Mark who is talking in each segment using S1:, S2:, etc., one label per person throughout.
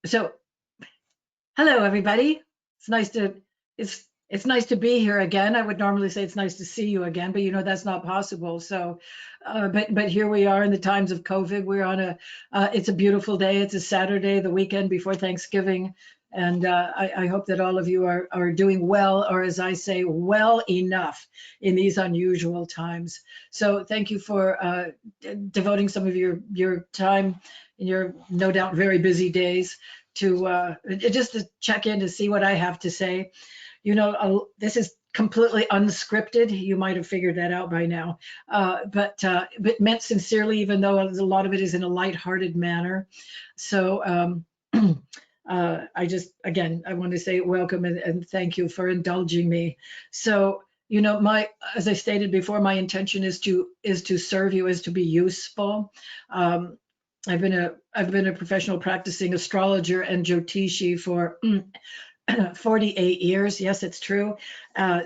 S1: So, hello everybody. It's nice to it's nice to be here again. I would normally say it's nice to see you again, but that's not possible. So, but here we are in the times of COVID. We're on it's a beautiful day. It's a Saturday, the weekend before Thanksgiving, and I hope that all of you are doing well, or as I say, well enough in these unusual times. So, thank you for devoting some of your time in your no doubt very busy days to just to check in to see what I have to say. This is completely unscripted. You might have figured that out by now, but meant sincerely, even though a lot of it is in a lighthearted manner. So I want to say welcome and thank you for indulging me. So, as I stated before, my intention is to serve you, is to be useful. I've been a professional practicing astrologer and Jyotishi for 48 years. Yes, it's true.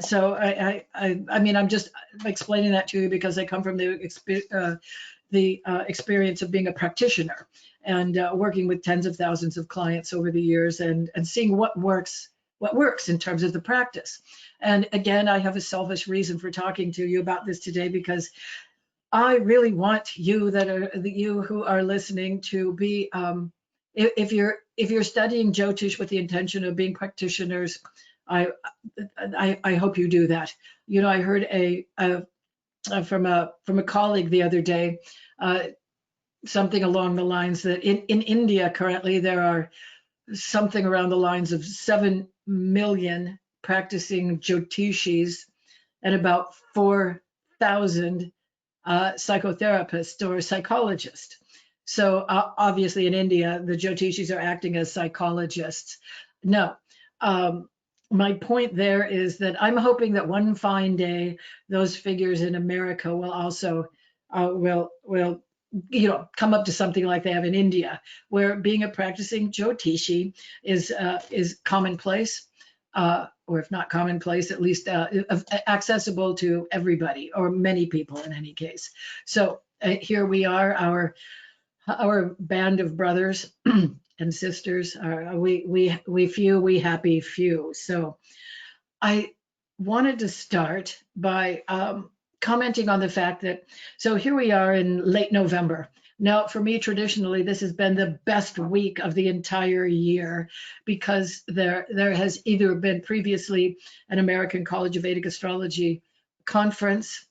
S1: So I mean, I'm just explaining that to you because I come from the experience of being a practitioner and working with tens of thousands of clients over the years and seeing what works in terms of the practice. And again, I have a selfish reason for talking to you about this today because I really want you you who are listening to be, if you're studying Jyotish with the intention of being practitioners, I hope you do that. I heard from a colleague the other day, something along the lines that in India currently there are something around the lines of 7 million practicing Jyotishis and about 4,000 psychotherapist or psychologist. So obviously in India, the Jyotishis are acting as psychologists. No, my point there is that I'm hoping that one fine day, those figures in America will also will come up to something like they have in India, where being a practicing Jyotishi is commonplace. Or if not commonplace, at least accessible to everybody or many people in any case. So here we are, our band of brothers and sisters. We few, we happy few. So I wanted to start by commenting on the fact that, so here we are in late November. Now, for me, traditionally, this has been the best week of the entire year because there has either been previously an American College of Vedic Astrology conference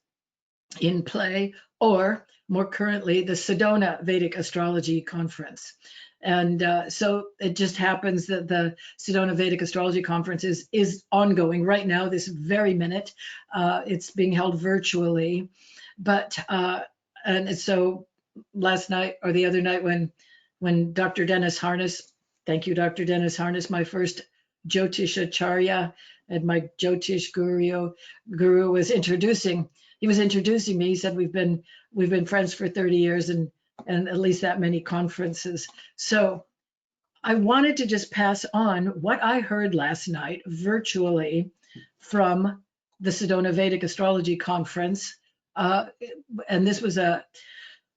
S1: in play, or more currently, the Sedona Vedic Astrology Conference. And so it just happens that the Sedona Vedic Astrology Conference is ongoing right now, this very minute. It's being held virtually. But, and so last night or the other night when Dr. Dennis Harness, thank you, Dr. Dennis Harness, my first Jyotish Acharya and my Jyotish guru was introducing me. He said we've been friends for 30 years and at least that many conferences. So I wanted to just pass on what I heard last night virtually from the Sedona Vedic Astrology Conference. And this was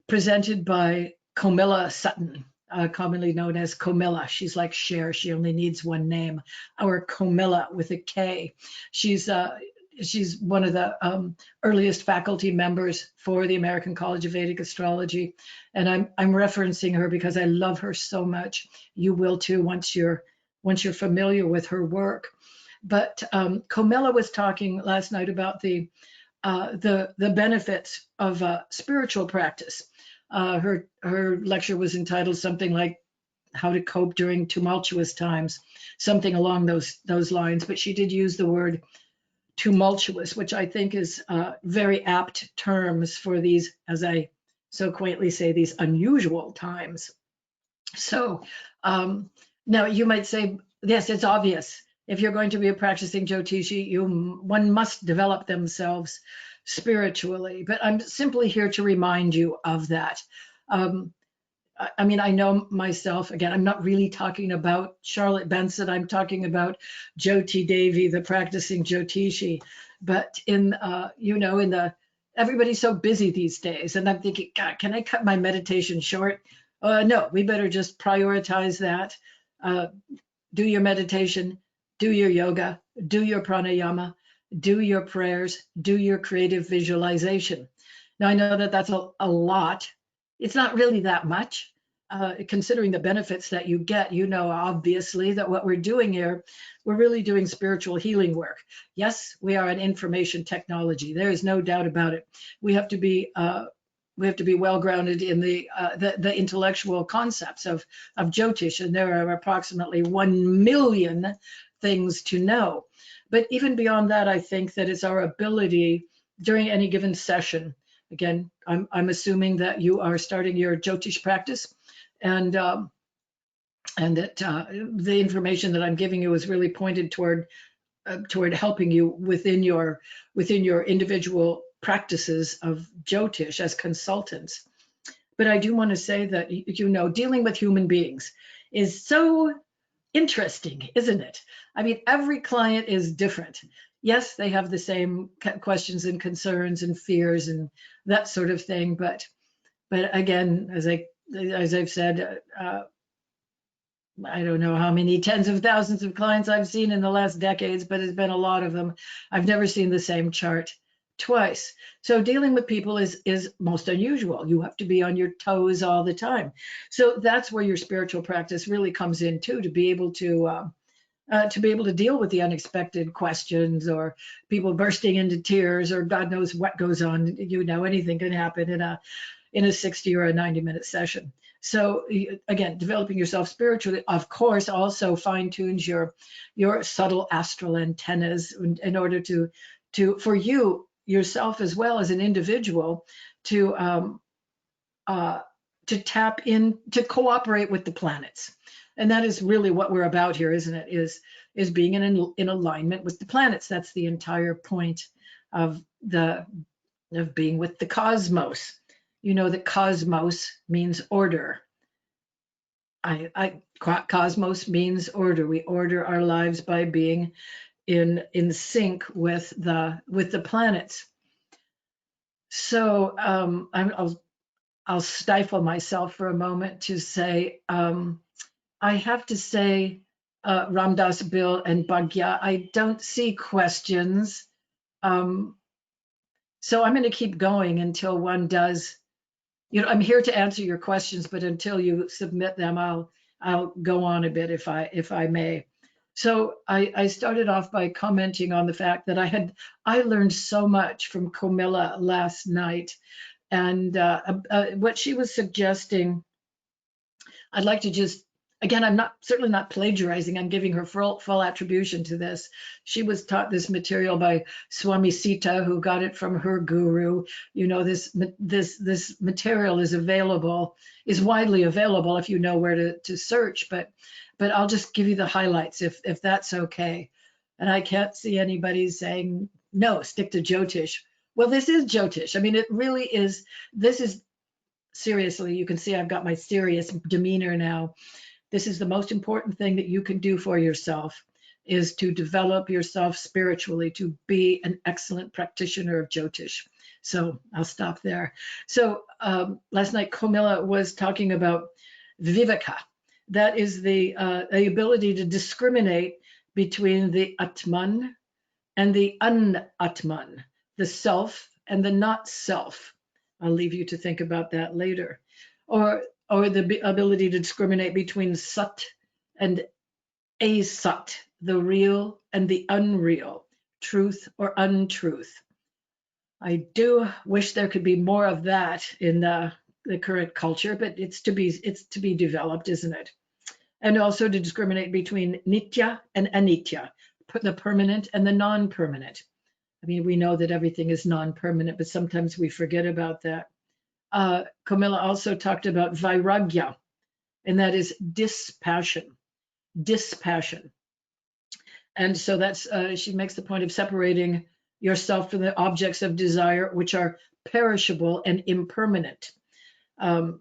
S1: presented by Comilla Sutton, commonly known as Comilla. She's like Cher, she only needs one name. Our Comilla with a K. She's one of the earliest faculty members for the American College of Vedic Astrology. And I'm referencing her because I love her so much. You will too once you're familiar with her work. But Comilla was talking last night about the benefits of spiritual practice. Her lecture was entitled something like "How to Cope During Tumultuous Times," something along those lines. But she did use the word tumultuous, which I think is very apt terms for these, as I so quaintly say, these unusual times. So now you might say, yes, it's obvious. If you're going to be a practicing Jyotishi, one must develop themselves spiritually. But I'm simply here to remind you of that. I mean, I know myself, again, I'm not really talking about Charlotte Benson. I'm talking about Jyoti Devi, the practicing Jyotishi. But everybody's so busy these days. And I'm thinking, God, can I cut my meditation short? No, we better just prioritize that. Uh, do your meditation, do your yoga, do your pranayama, do your prayers, do your creative visualization. Now, I know that that's a lot. It's not really that much. Considering the benefits that you get, you know, obviously, that what we're doing here, we're really doing spiritual healing work. Yes, we are an information technology. There is no doubt about it. We have to be well grounded in the intellectual concepts of Jyotish, and there are approximately 1 million things to know. But even beyond that, I think that it's our ability during any given session. Again, I'm assuming that you are starting your Jyotish practice, and that the information that I'm giving you is really pointed toward helping you within your individual practices of Jyotish as consultants. But I do want to say that, you know, dealing with human beings is so interesting, isn't it? I mean, every client is different. Yes, they have the same questions and concerns and fears and that sort of thing. But again, as I've said, I don't know how many tens of thousands of clients I've seen in the last decades, but it's been a lot of them. I've never seen the same chart twice. So dealing with people is most unusual. You have to be on your toes all the time. So that's where your spiritual practice really comes in too, to be able to deal with the unexpected questions, or people bursting into tears, or God knows what goes on. You know, anything can happen in a 60 or a 90-minute session. So again, developing yourself spiritually, of course, also fine tunes your subtle astral antennas in order to for you yourself as well as an individual to tap in, to cooperate with the planets. And that is really what we're about here, isn't it? Is being in alignment with the planets. That's the entire point of being with the cosmos. You know that cosmos means order. Cosmos means order. We order our lives by being in sync with the planets. So I'll stifle myself for a moment to say, I have to say, Ramdas, Bill, and Bhagya, I don't see questions. So I'm going to keep going until one does. You know, I'm here to answer your questions, but until you submit them, I'll go on a bit if I may. So I started off by commenting on the fact that I learned so much from Camilla last night, and what she was suggesting. I'd like to just, again, I'm certainly not plagiarizing. I'm giving her full attribution to this. She was taught this material by Swami Sita, who got it from her guru. You know, this material is widely available if you know where to search. But I'll just give you the highlights if that's okay. And I can't see anybody saying no, stick to Jyotish. Well, this is Jyotish. I mean, it really is. This is. Seriously, you can see I've got my serious demeanor now. This is the most important thing that you can do for yourself, is to develop yourself spiritually, to be an excellent practitioner of Jyotish. So I'll stop there. So last night, Camilla was talking about viveka. That is the ability to discriminate between the Atman and the Unatman, the self and the not self. I'll leave you to think about that later. Or the ability to discriminate between Sat and Asat, the real and the unreal, truth or untruth. I do wish there could be more of that in the current culture, but it's to be developed, isn't it? And also to discriminate between nitya and anitya, the permanent and the non-permanent. I mean, we know that everything is non-permanent, but sometimes we forget about that. Camilla also talked about vairagya, and that is dispassion. And so that's, she makes the point of separating yourself from the objects of desire, which are perishable and impermanent. And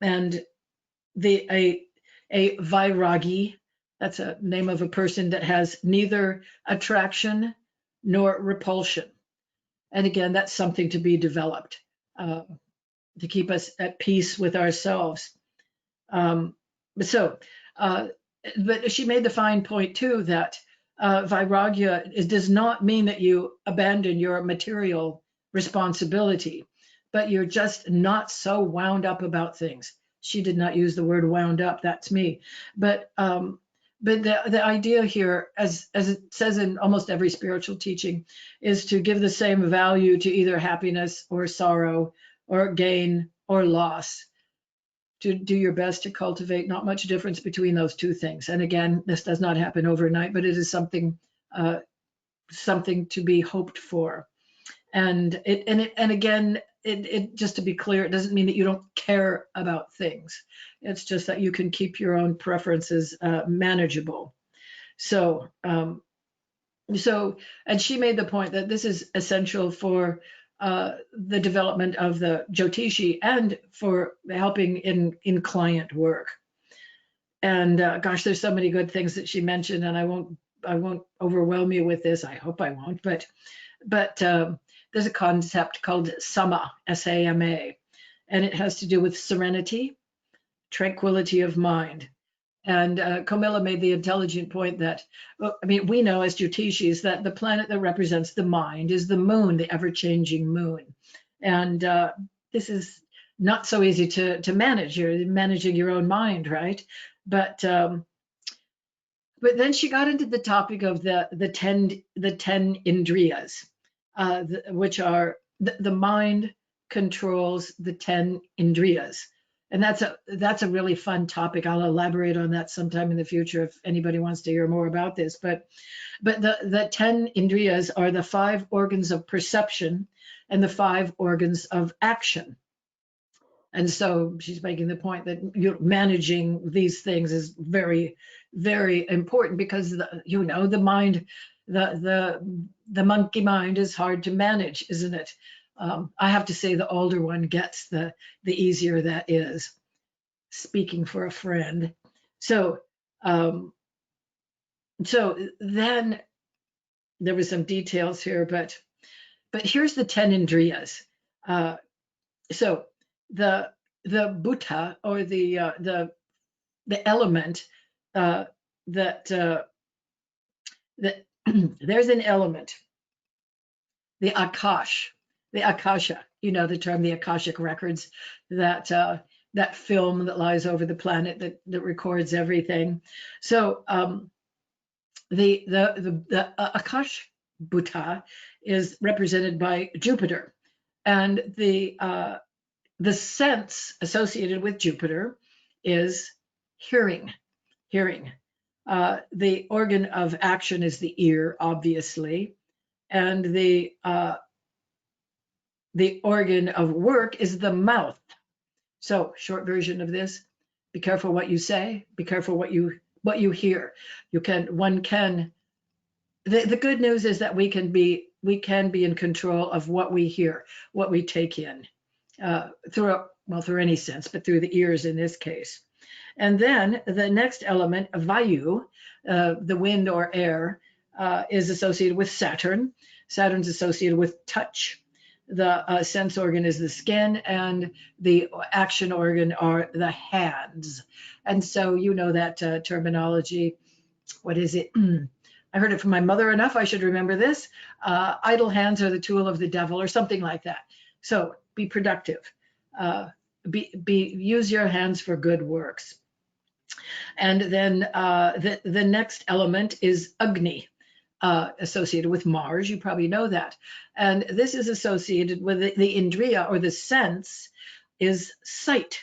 S1: a vairagi, that's a name of a person that has neither attraction nor repulsion. And again, that's something to be developed, to keep us at peace with ourselves. but she made the fine point too that vairagya does not mean that you abandon your material responsibility, but you're just not so wound up about things. She did not use the word wound up. That's me. But the idea here, as it says in almost every spiritual teaching, is to give the same value to either happiness or sorrow or gain or loss. To do your best to cultivate not much difference between those two things. And again, this does not happen overnight, but it is something something to be hoped for. And again, just to be clear, it doesn't mean that you don't care about things. It's just that you can keep your own preferences manageable. So, and she made the point that this is essential for the development of the Jyotishi and for helping in client work. And gosh, there's so many good things that she mentioned, and I won't overwhelm you with this. I hope I won't, but there's a concept called Sama, S-A-M-A, and it has to do with serenity, tranquility of mind. And Camilla made the intelligent point that, I mean, we know as Jyotishis that the planet that represents the mind is the moon, the ever-changing moon. And this is not so easy to manage. You're managing your own mind, right? But then she got into the topic of the 10 indriyas, which are the mind controls the 10 indriyas. And that's a really fun topic. I'll elaborate on that sometime in the future if anybody wants to hear more about this. But the 10 indriyas are the 5 organs of perception and the 5 organs of action. And so she's making the point that managing these things is very, very important because the mind, the monkey mind is hard to manage, isn't it? I have to say the older one gets, the easier that is. Speaking for a friend. So then there was some details here, but here's the 10 indriyas. So the bhuta, or the element that there's an element, the akash. The akasha, the term, the akashic records, that film that lies over the planet that records everything. So the akash bhuta is represented by Jupiter, and the sense associated with Jupiter is hearing. The organ of action is the ear, obviously, and the organ of work is the mouth. So, short version of this: be careful what you say, be careful what you hear. The good news is that we can be in control of what we hear, what we take in, through any sense, but through the ears in this case. And then the next element, vayu, the wind or air, is associated with Saturn. Saturn's associated with touch. The sense organ is the skin, and the action organ are the hands. And so that terminology. What is it? I heard it from my mother enough. I should remember this. Idle hands are the tool of the devil, or something like that. So be productive. Use your hands for good works. And then the next element is Agni, associated with Mars. You probably know that. And this is associated with the indriya, or the sense, is sight.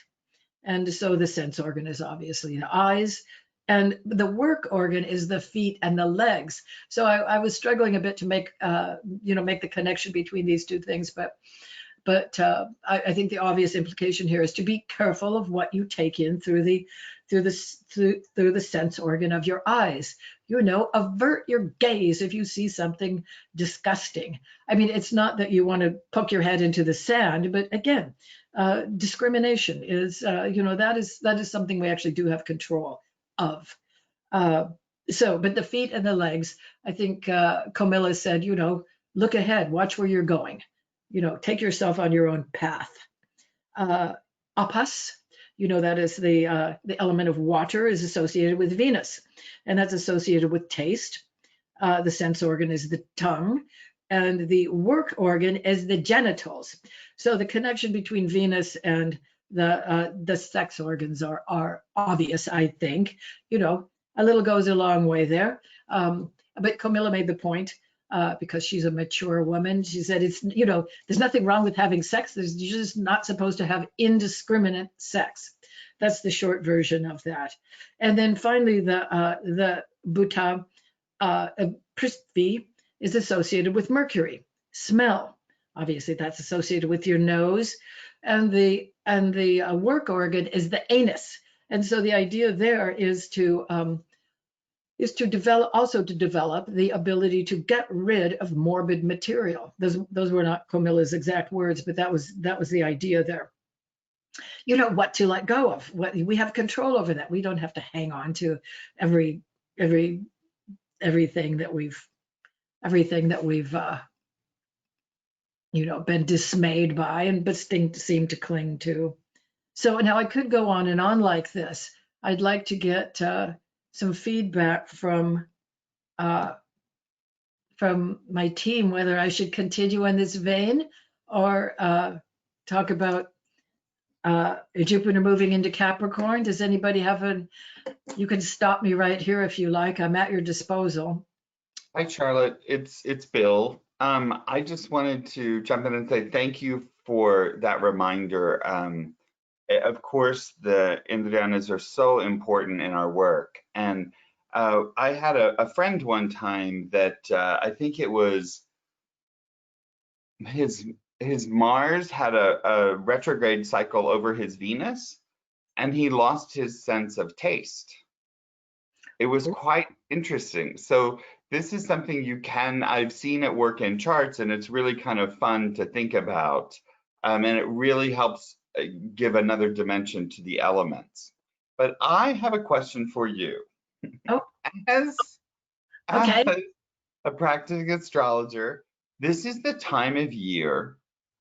S1: And so the sense organ is obviously the eyes, and the work organ is the feet and the legs. So I was struggling a bit to make the connection between these two things, but I think the obvious implication here is to be careful of what you take in through the sense organ of your eyes. Avert your gaze if you see something disgusting. I mean, it's not that you want to poke your head into the sand, but again, discrimination is, that is something we actually do have control of. But the feet and the legs, I think Camilla said, look ahead, watch where you're going. Take yourself on your own path. Apas you know, that is the element of water is associated with Venus, and that's associated with taste. The sense organ is the tongue, and the work organ is the genitals. So the connection between Venus and the sex organs are obvious, I think. You know, a little goes a long way there. But Camilla made the point, because she's a mature woman. She said, it's, you know, there's nothing wrong with having sex. You're just not supposed to have indiscriminate sex. That's the short version of that. And then finally, the Bhuta Prithvi is associated with Mercury, smell. Obviously, that's associated with your nose, and the work organ is the anus. And so the idea there is to develop the ability to get rid of morbid material. Those were not Camilla's exact words, but that was the idea there. You know, what to let go of. What we have control over that. We don't have to hang on to everything that we've you know, been dismayed by and but seem to cling to. So now I could go on and on like this. I'd like to get some feedback from my team, whether I should continue in this vein or talk about Jupiter moving into Capricorn. Does anybody have you can stop me right here if you like. I'm at your disposal.
S2: Hi, Charlotte. It's Bill. I just wanted to jump in and say thank you for that reminder. Of course, the Indriyanas are so important in our work. And I had a friend one time that I think it was his Mars had a retrograde cycle over his Venus, and he lost his sense of taste. It was quite interesting. So this is something I've seen it work in charts, and it's really kind of fun to think about. And it really helps give another dimension to the elements. But I have a question for you.
S1: Oh,
S2: as
S1: okay.
S2: a practicing astrologer, this is the time of year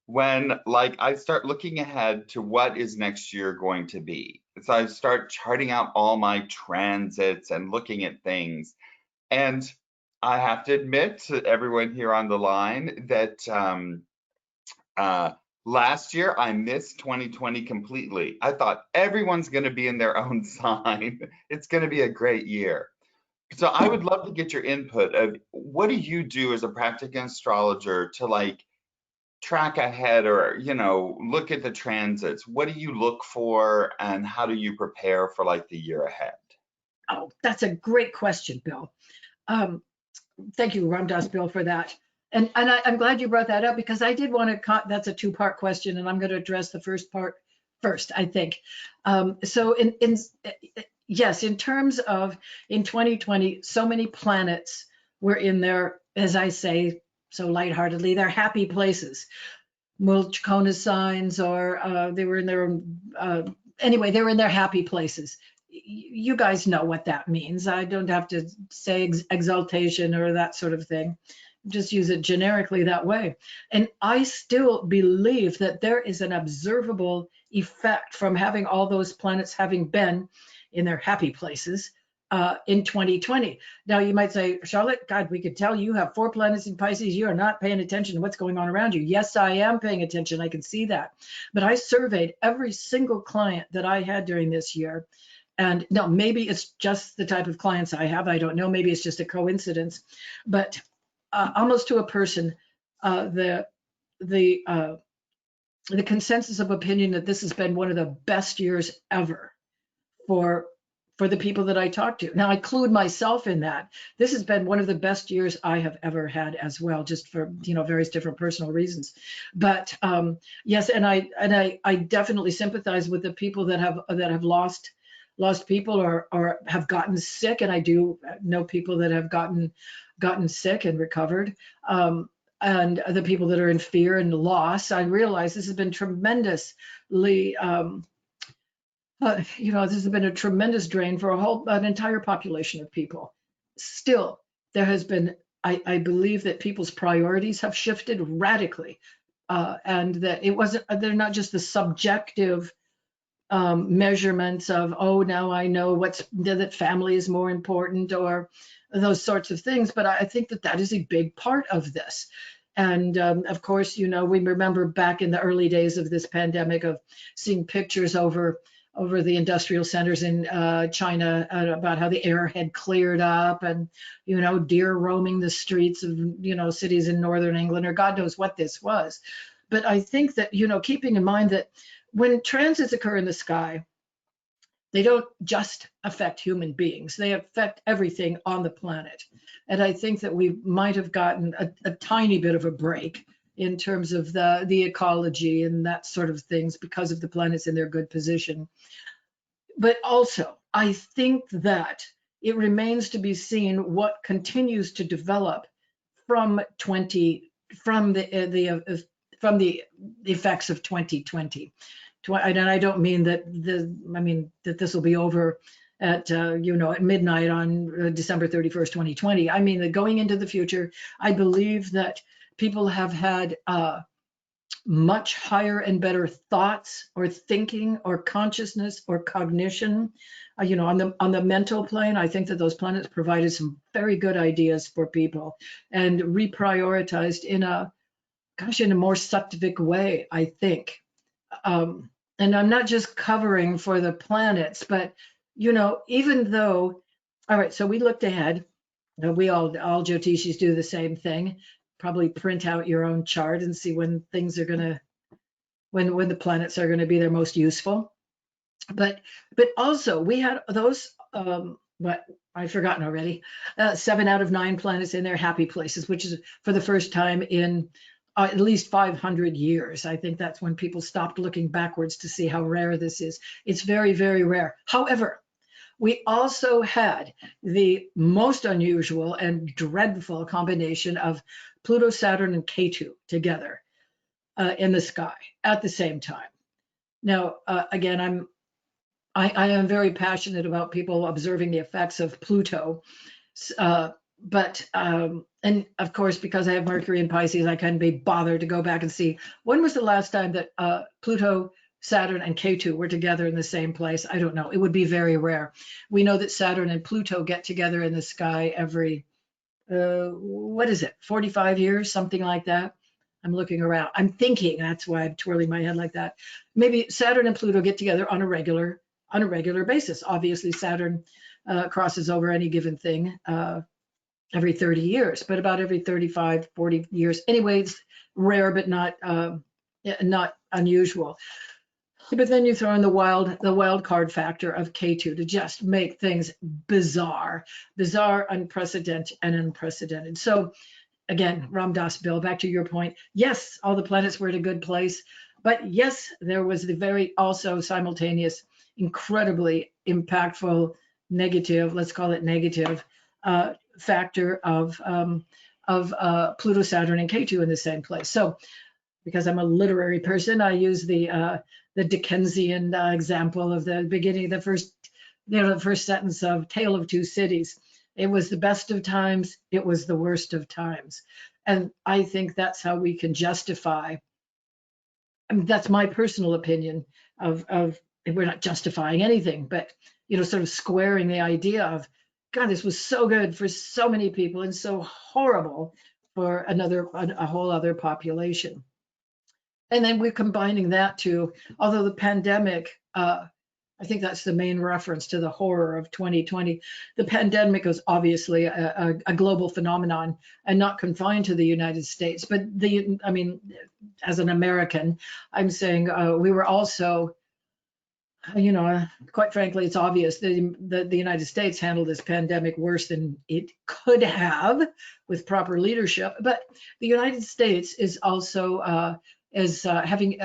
S2: when, like, I start looking ahead to what is next year going to be. So I start charting out all my transits and looking at things. And I have to admit to everyone here on the line that last year I missed 2020 completely. I thought everyone's going to be in their own sign. It's going to be a great year. So I would love to get your input of what do you do as a practicing astrologer to, like, track ahead or, you know, look at the transits. What do you look for and how do you prepare for, like, the year ahead?
S1: Oh, that's a great question, Bill. Thank you, Ramdas, Bill, for that. And I'm glad you brought that up, because I did want to, that's a two-part question, and I'm going to address the first part first, I think. So yes, in terms of in 2020, so many planets were in their, as I say so lightheartedly, their happy places. Mulchkona signs, or they were in their anyway, they were in their happy places. You guys know what that means. I don't have to say exaltation or that sort of thing. Just use it generically that way. And I still believe that there is an observable effect from having all those planets having been in their happy places in 2020. Now you might say, Charlotte, God, we could tell you have 4 planets in Pisces. You are not paying attention to what's going on around you. Yes, I am paying attention. I can see that. But I surveyed every single client that I had during this year. And no, maybe it's just the type of clients I have. I don't know. Maybe it's just a coincidence. But almost to a person, the consensus of opinion that this has been one of the best years ever for the people that I talk to. Now I include myself in that. This has been one of the best years I have ever had as well, just for, you know, various different personal reasons. But yes, and I definitely sympathize with the people that have lost people or have gotten sick, and I do know people that have gotten sick and recovered, and the people that are in fear and loss. I realize this has been tremendously, you know, this has been a tremendous drain for an entire population of people. Still, there has been, I believe that people's priorities have shifted radically, and that they're not just the subjective measurements of, oh, now I know that family is more important, or those sorts of things. But I think that that is a big part of this. And of course, we remember back in the early days of this pandemic of seeing pictures over the industrial centers in China about how the air had cleared up, and deer roaming the streets of cities in northern England, or God knows what this was. But I think that keeping in mind that when transits occur in the sky, they don't just affect human beings, they affect everything on the planet. And I think that we might have gotten a tiny bit of a break in terms of the ecology and that sort of things because of the planets in their good position. But also, I think that it remains to be seen what continues to develop from the effects of 2020. And I don't mean that that this will be over at at midnight on December 31st, 2020. I mean that going into the future, I believe that people have had much higher and better thoughts or thinking or consciousness or cognition. On the mental plane, I think that those planets provided some very good ideas for people and reprioritized in a more sattvic way, I think. And I'm not just covering for the planets, but even though, all right, so we looked ahead. We all Jyotishis do the same thing. Probably print out your own chart and see when things are gonna, when the planets are gonna be their most useful. But also we had those what I've forgotten already. 7 out of 9 planets in their happy places, which is for the first time in at least 500 years. I think that's when people stopped looking backwards to see how rare this is. It's very, very rare. However, we also had the most unusual and dreadful combination of Pluto, Saturn, and Ketu together in the sky at the same time. Now, again, I am very passionate about people observing the effects of Pluto. But and of course, because I have Mercury in Pisces, I can be bothered to go back and see when was the last time that Pluto, Saturn, and Ketu were together in the same place. I don't know. It would be very rare. We know that Saturn and Pluto get together in the sky every, 45 years, something like that. I'm looking around. I'm thinking, that's why I'm twirling my head like that. Maybe Saturn and Pluto get together on a regular basis. Obviously, Saturn crosses over any given thing every 30 years, but about every 35, 40 years. Anyways, rare, but not unusual. But then you throw in the wild card factor of Ketu to just make things bizarre, unprecedented. So again, Ram Dass Bill, back to your point. Yes, all the planets were at a good place, but yes, there was the very also simultaneous, incredibly impactful negative, let's call it negative, factor of Pluto, Saturn, and Ketu in the same place. So, because I'm a literary person, I use the Dickensian example of the beginning, the first sentence of Tale of Two Cities. It was the best of times, it was the worst of times. And I think that's how we can justify, that's my personal opinion of we're not justifying anything, but sort of squaring the idea of, God, this was so good for so many people and so horrible for a whole other population. And then we're combining that to, although the pandemic, I think that's the main reference to the horror of 2020. The pandemic was obviously a global phenomenon and not confined to the United States. But as an American, I'm saying we were also, quite frankly, it's obvious that the United States handled this pandemic worse than it could have with proper leadership. But the United States is also having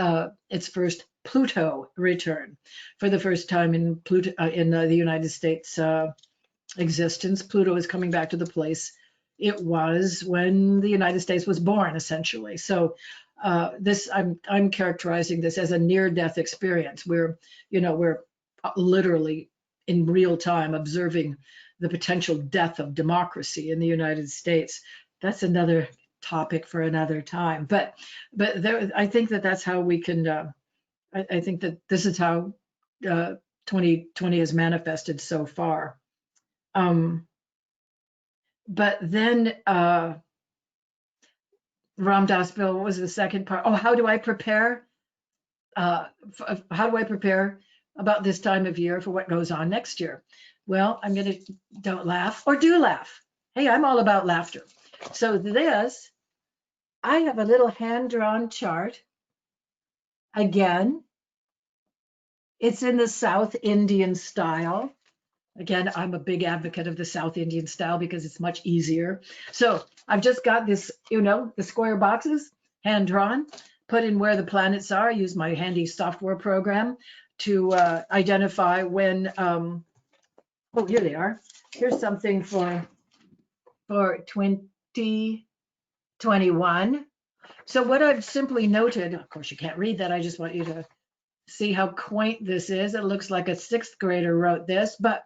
S1: its first Pluto return for the first time in the United States existence. Pluto is coming back to the place it was when the United States was born, essentially. So I'm characterizing this as a near-death experience where we're literally in real time observing the potential death of democracy in the United States. That's another topic for another time. But I think that's how we can. I think that this is how 2020 has manifested so far. But then Ram Dass Bill, what was the second part? Oh, how do I prepare? How do I prepare about this time of year for what goes on next year? Well, don't laugh or do laugh. Hey, I'm all about laughter. So this, I have a little hand-drawn chart. Again, it's in the South Indian style. Again, I'm a big advocate of the South Indian style because it's much easier. So I've just got this, the square boxes, hand-drawn, put in where the planets are. I use my handy software program to identify when, oh, here they are. Here's something for 2021. So what I've simply noted, of course you can't read that, I just want you to see how quaint this is. It looks like a 6th grader wrote this, but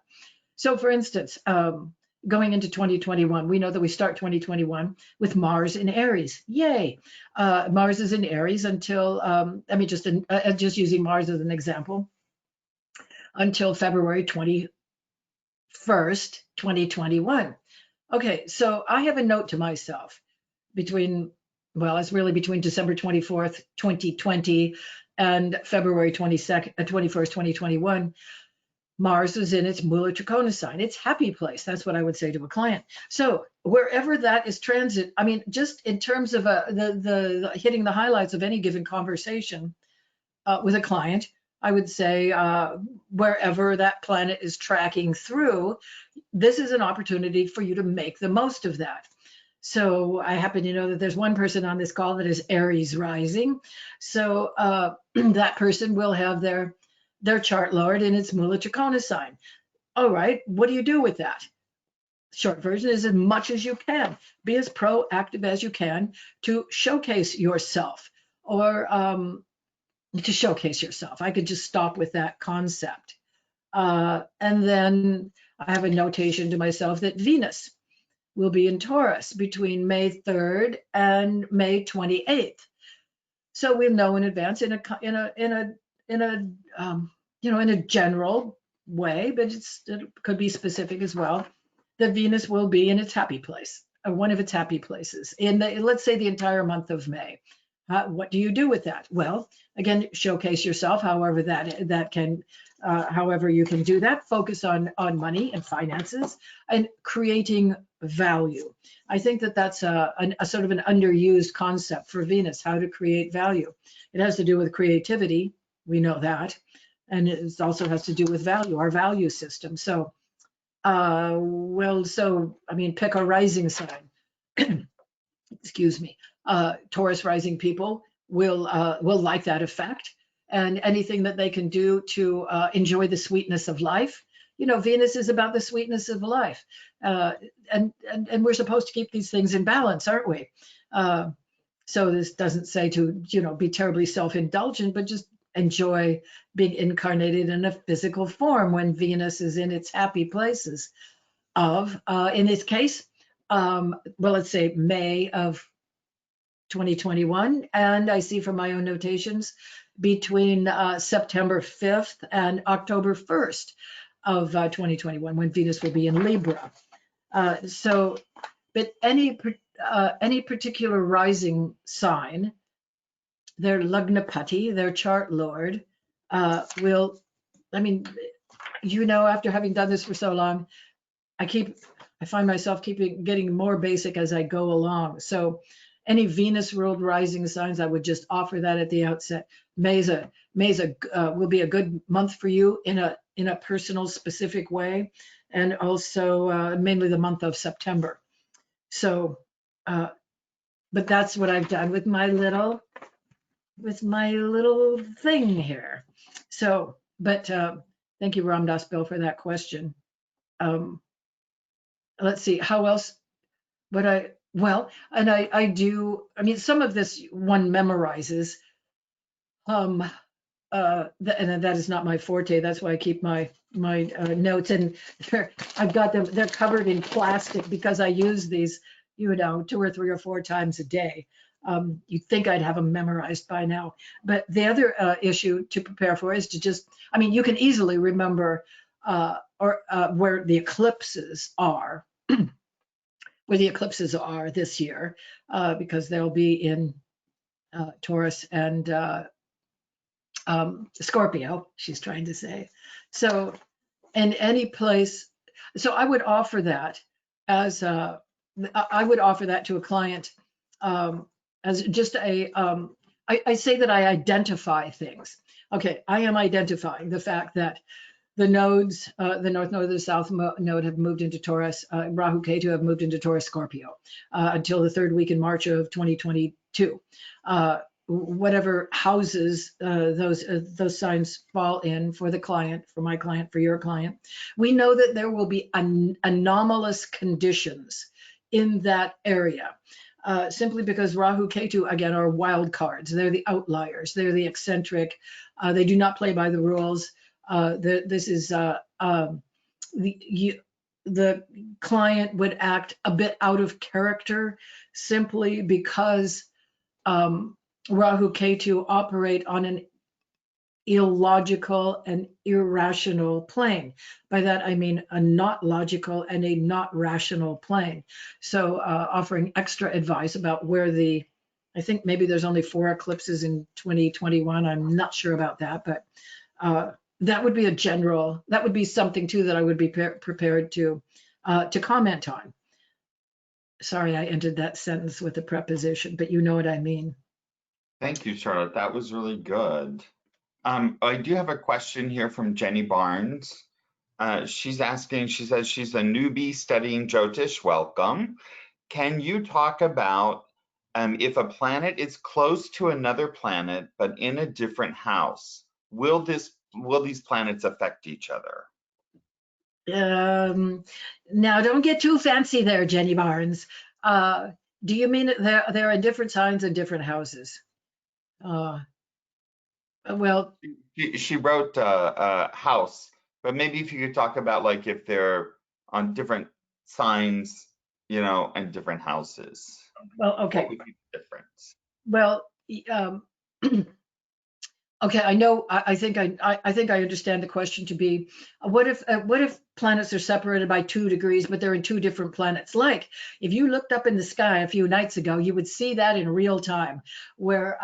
S1: so for instance, going into 2021, we know that we start 2021 with Mars in Aries. Yay. Mars is in Aries until, just using Mars as an example, until February 21st, 2021. Okay, so I have a note to myself it's really between December 24th, 2020 and February 21st, 2021. Mars is in its Mula Trikona sign, its happy place. That's what I would say to a client. So wherever that is transit, just in terms of the hitting the highlights of any given conversation with a client, I would say wherever that planet is tracking through, this is an opportunity for you to make the most of that. So I happen to know that there's one person on this call that is Aries rising. So that person will have their chart lord in its Mula Trikona sign. All right, what do you do with that? Short version is as much as you can. Be as proactive as you can to showcase yourself or to showcase yourself. I could just stop with that concept. And then I have a notation to myself that Venus will be in Taurus between May 3rd and May 28th. So we'll know in advance in a general way, but it could be specific as well, that Venus will be in its happy place, one of its happy places in let's say the entire month of May. What do you do with that? Well, again, showcase yourself, however however you can do that. Focus on money and finances and creating value. I think that that's a sort of an underused concept for Venus, how to create value. It has to do with creativity. We know that. And it also has to do with value, our value system. So, pick a rising sign. Excuse me. Taurus rising people will like that effect, and anything that they can do to enjoy the sweetness of life. Venus is about the sweetness of life, and we're supposed to keep these things in balance, aren't we? So this doesn't say to be terribly self-indulgent, but just enjoy being incarnated in a physical form when Venus is in its happy places in this case, let's say May of 2021. And I see from my own notations between September 5th and October 1st of 2021, when Venus will be in Libra. But any particular rising sign, their Lagnapati, their chart lord, after having done this for so long, I find myself getting more basic as I go along. So any Venus ruled rising signs, I would just offer that at the outset. May will be a good month for you in a personal, specific way, and also mainly the month of September. So, but that's what I've done with my little thing here. So, but thank you, Ram Dass Bill, for that question. Let's see, how else would I do, some of this one memorizes, and that is not my forte. That's why I keep my notes, and I've got them, they're covered in plastic because I use these, 2 or 3 or 4 times a day. You'd think I'd have them memorized by now. But the other issue to prepare for is to just, I mean, you can easily remember where the eclipses are, where the eclipses are this year, because they'll be in Taurus and Scorpio, she's trying to say. So in any place, so I would offer that as I would offer that to a client as just I say that I identify things. Okay, I am identifying the fact that the nodes, the north node, the south node have moved into Taurus, Rahu Ketu have moved into Taurus Scorpio until the third week in March of 2022. Whatever houses those signs fall in for the client, for my client, for your client, we know that there will be anomalous conditions in that area. Simply because Rahu Ketu, again, are wild cards. They're the outliers. They're the eccentric. They do not play by the rules. This is the client would act a bit out of character simply because Rahu Ketu operate on an illogical and irrational plane. By that, I mean a not logical and a not rational plane. So offering extra advice about where I think maybe there's only 4 eclipses in 2021. I'm not sure about that, but that would be that would be something too that I would be prepared to comment on. Sorry, I ended that sentence with a preposition, but you know what I mean.
S2: Thank you, Charlotte. That was really good. I do have a question here from Jenny Barnes. She's asking, she says she's a newbie studying Jyotish. Welcome. Can you talk about if a planet is close to another planet but in a different house, will these planets affect each other?
S1: Now, don't get too fancy there, Jenny Barnes. Do you mean there are different signs in different houses? Well,
S2: she wrote house, but maybe if you could talk about like if they're on different signs, you know, and different houses.
S1: Well, okay.
S2: What would be the difference?
S1: Well, okay, I know. I think I understand the question to be, what if planets are separated by 2 degrees, but they're in 2 different planets? Like if you looked up in the sky a few nights ago, you would see that in real time, where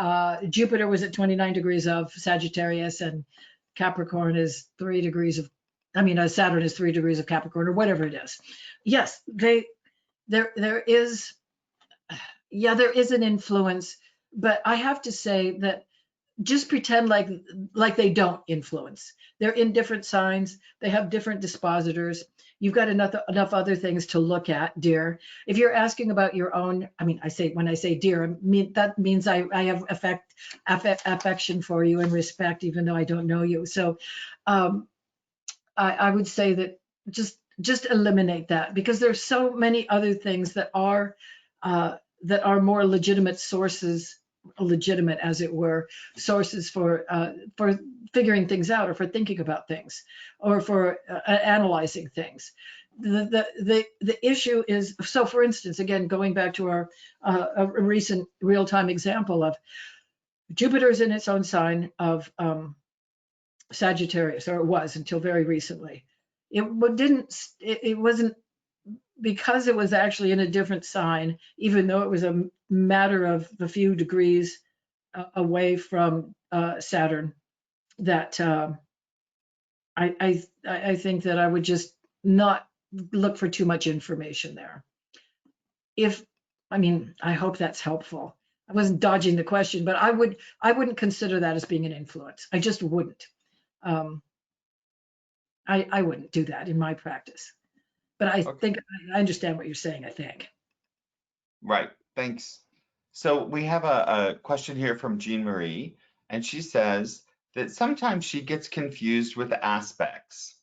S1: Jupiter was at 29 degrees of Sagittarius and Capricorn is 3 degrees of, Saturn is 3 degrees of Capricorn or whatever it is. Yes, there is an influence, but I have to say that just pretend like they don't influence. They're in different signs. They have different dispositors. You've got enough other things to look at, dear. If you're asking about your own, when I say dear, that means I have affection for you and respect, even though I don't know you. So I would say that just eliminate that, because there's so many other things that are more legitimate sources, legitimate as it were, sources for figuring things out, or for thinking about things, or for analyzing things. The issue is, so for instance, again, going back to our a recent real-time example of Jupiter's in its own sign of Sagittarius, or it was until very recently. It wasn't, because it was actually in a different sign, even though it was a matter of a few degrees away from Saturn, that I think that I would just not look for too much information there. I hope that's helpful. I wasn't dodging the question, but I wouldn't consider that as being an influence. I just wouldn't. I wouldn't do that in my practice. But I think I understand what you're saying, I think.
S2: Right, thanks. So we have a question here from Jean Marie, and she says that sometimes she gets confused with aspects.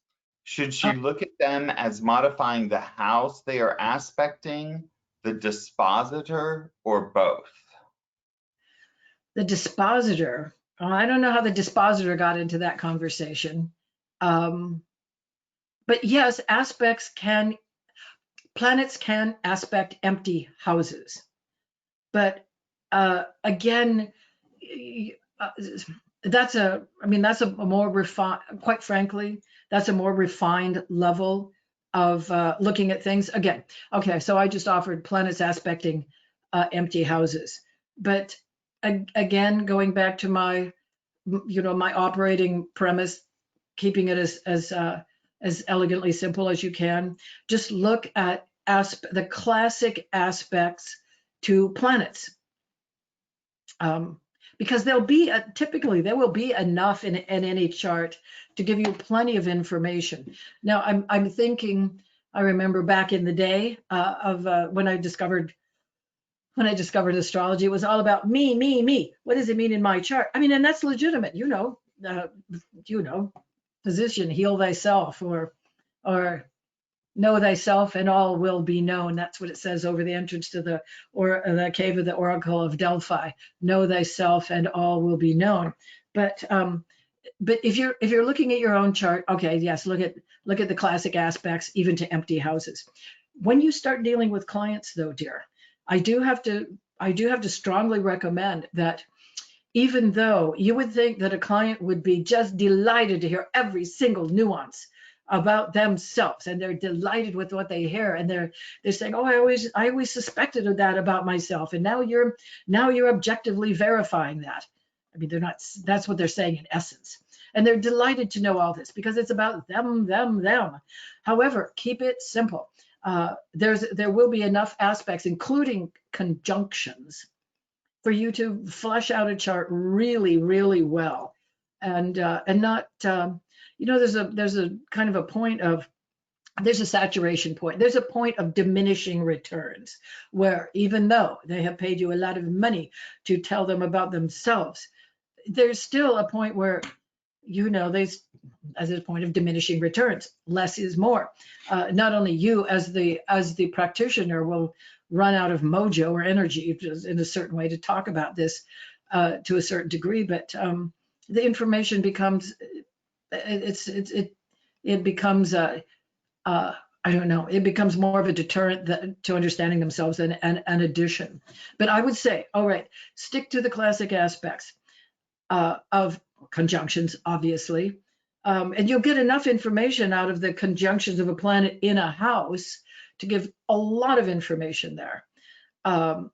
S2: Should she look at them as modifying the house they are aspecting, the dispositor, or both?
S1: The dispositor, I don't know how the dispositor got into that conversation. But yes, planets can aspect empty houses. But again, that's a more refined, quite frankly, that's a more refined level of looking at things. Again, okay, so I just offered planets aspecting empty houses, but again, going back to my, my operating premise, keeping it as elegantly simple as you can, just look at the classic aspects to planets. Because typically there will be enough in any chart to give you plenty of information. Now I'm thinking, I remember back in the day of when I discovered astrology, it was all about me. What does it mean in my chart? I mean, and that's legitimate, position, heal thyself, or know thyself and all will be known. That's what it says over the entrance to the cave of the Oracle of Delphi. Know thyself and all will be known. But if you're looking at your own chart, okay, yes, look at the classic aspects, even to empty houses. When you start dealing with clients, though, dear, I do have to strongly recommend that, even though you would think that a client would be just delighted to hear every single nuance about themselves, and they're delighted with what they hear, and they're saying, oh, I always suspected of that about myself, and now you're objectively verifying that. I mean, that's what they're saying in essence, and they're delighted to know all this because it's about them. However, keep it simple. There will be enough aspects, including conjunctions, for you to flesh out a chart really, really well, and not, there's a kind of a point of, there's a saturation point. There's a point of diminishing returns where, even though they have paid you a lot of money to tell them about themselves, there's still a point where, there's a point of diminishing returns. Less is more. Not only you as the practitioner will run out of mojo or energy in a certain way to talk about this to a certain degree, but the information becomes, it becomes I don't know, it becomes more of a deterrent to understanding themselves and an addition. But I would say, all right, stick to the classic aspects of conjunctions, obviously, and you'll get enough information out of the conjunctions of a planet in a house to give a lot of information there. And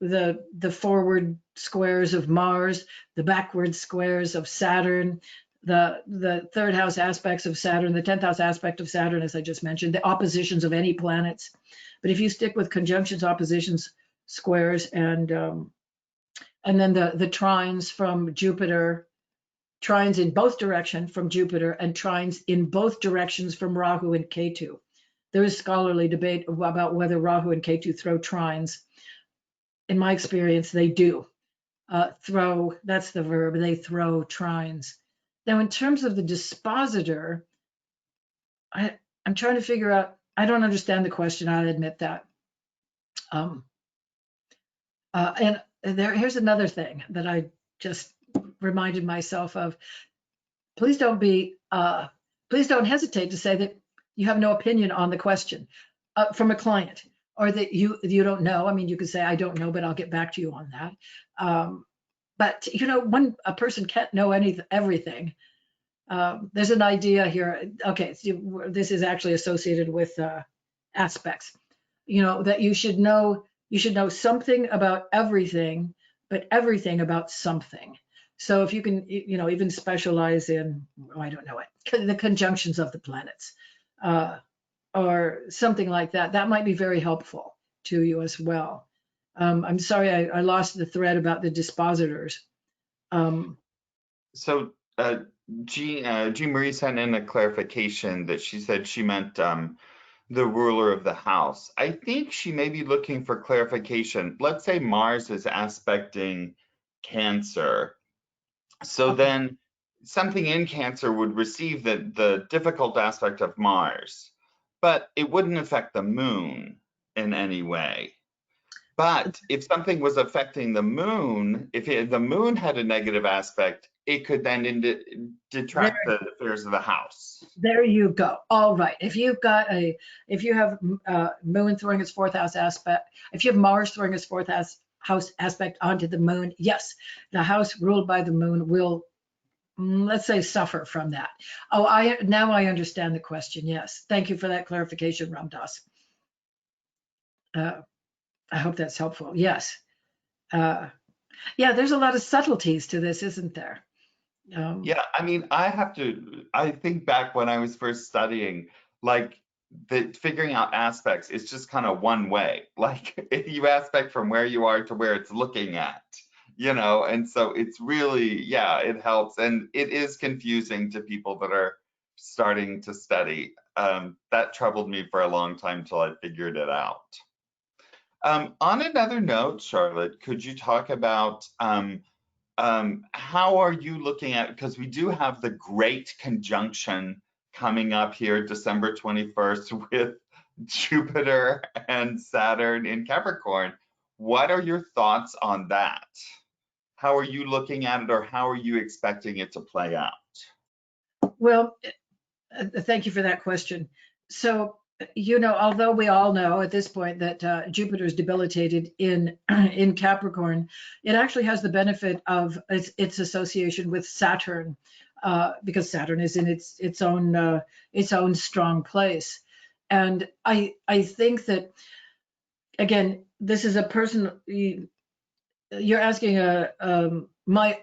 S1: the forward squares of Mars, the backward squares of Saturn, the third house aspects of Saturn, the 10th house aspect of Saturn, as I just mentioned, the oppositions of any planets. But if you stick with conjunctions, oppositions, squares, and then the trines from Jupiter, trines in both directions from Jupiter, and trines in both directions from Rahu and Ketu. There is scholarly debate about whether Rahu and Ketu throw trines. In my experience, they do. Throw, that's the verb, they throw trines. Now, in terms of the dispositor, I'm trying to figure out, I don't understand the question, I'll admit that. And here's another thing that I just reminded myself of. Please don't hesitate to say that you have no opinion on the question from a client, or that you don't know. I mean, you could say, I don't know, but I'll get back to you on that. But when a person can't know everything, there's an idea here. Okay, so this is actually associated with aspects. That you should know something about everything, but everything about something. So if you can, even specialize in, I don't know it, the conjunctions of the planets, or something like that, that might be very helpful to you as well. I'm sorry, I lost the thread about the dispositors.
S2: So Jean Marie sent in a clarification that she said she meant the ruler of the house. I think she may be looking for clarification. Let's say Mars is aspecting Cancer. So
S1: Okay.
S2: then something in Cancer would receive the difficult aspect of Mars, but it wouldn't affect the moon in any way. But if something was affecting the moon, if the moon had a negative aspect, it could then detract the affairs of the house.
S1: There you go. All right. If you have moon throwing its fourth house aspect, if you have Mars throwing its fourth house aspect onto the moon, yes, the house ruled by the moon will, let's say, suffer from that. Oh, now I understand the question. Yes, thank you for that clarification, Ramdas. I hope that's helpful. Yes. Yeah, there's a lot of subtleties to this, isn't there?
S2: Yeah, I mean, I think back when I was first studying, like the figuring out aspects is just kind of one way. Like you aspect from where you are to where it's looking at, and so it's really, yeah, it helps. And it is confusing to people that are starting to study. That troubled me for a long time till I figured it out. On another note, Charlotte, could you talk about how are you looking at, because we do have the great conjunction coming up here December 21st with Jupiter and Saturn in Capricorn. What are your thoughts on that? How are you looking at it, or how are you expecting it to play out?
S1: Well, thank you for that question. So, although we all know at this point that Jupiter is debilitated in Capricorn, it actually has the benefit of its association with Saturn, because Saturn is in its own strong place. And I think that, again, this is a person, you're asking my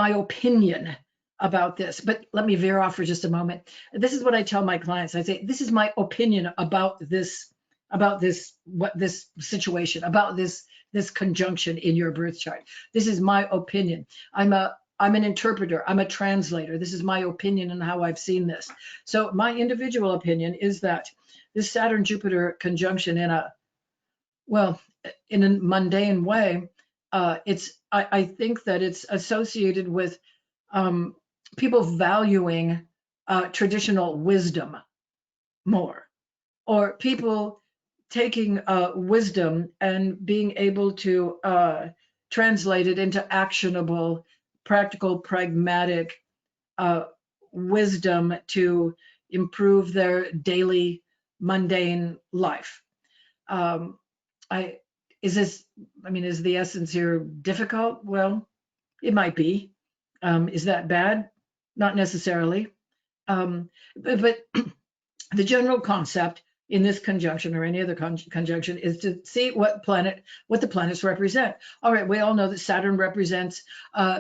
S1: opinion about this, but let me veer off for just a moment. This is what I tell my clients. I say, this is my opinion about this situation, about this conjunction in your birth chart. This is my opinion. I'm an interpreter. I'm a translator. This is my opinion and how I've seen this. So my individual opinion is that this Saturn-Jupiter conjunction in a mundane way, I think that it's associated with people valuing traditional wisdom more, or people taking wisdom and being able to translate it into actionable, practical, pragmatic wisdom to improve their daily mundane life. Is the essence here difficult? Well, it might be. Is that bad? Not necessarily. But the general concept in this conjunction or any other conjunction is to see what the planets represent. All right, we all know that Saturn represents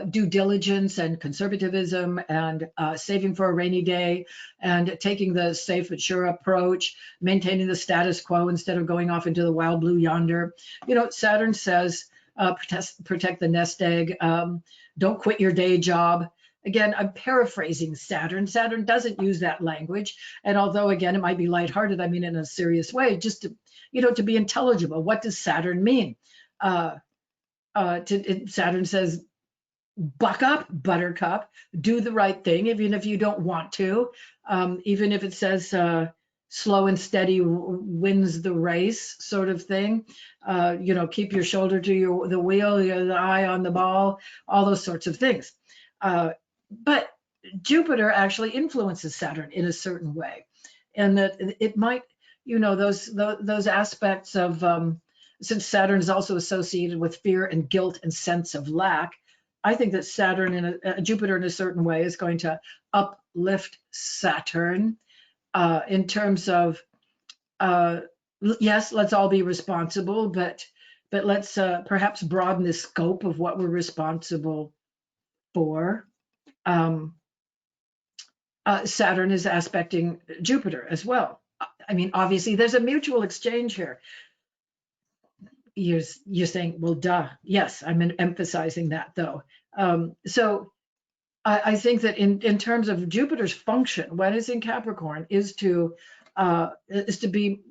S1: due diligence and conservatism and saving for a rainy day and taking the safe but sure approach, maintaining the status quo instead of going off into the wild blue yonder. Saturn says protect the nest egg, don't quit your day job. Again, I'm paraphrasing Saturn. Saturn doesn't use that language. And although, again, it might be lighthearted, I mean, in a serious way, just to be intelligible. What does Saturn mean? Saturn says, buck up, buttercup, do the right thing, even if you don't want to. Even if it says slow and steady wins the race sort of thing. Keep your shoulder to the wheel, the eye on the ball, all those sorts of things. But Jupiter actually influences Saturn in a certain way, and that it might, those aspects of, since Saturn is also associated with fear and guilt and sense of lack, I think that Jupiter in a certain way is going to uplift Saturn in terms of, yes, let's all be responsible, but let's perhaps broaden the scope of what we're responsible for. Saturn is aspecting Jupiter as well. I mean, obviously, there's a mutual exchange here. You're saying, well, duh. Yes, I'm emphasizing that, though. So I think that in terms of Jupiter's function, when it's in Capricorn, is to actually,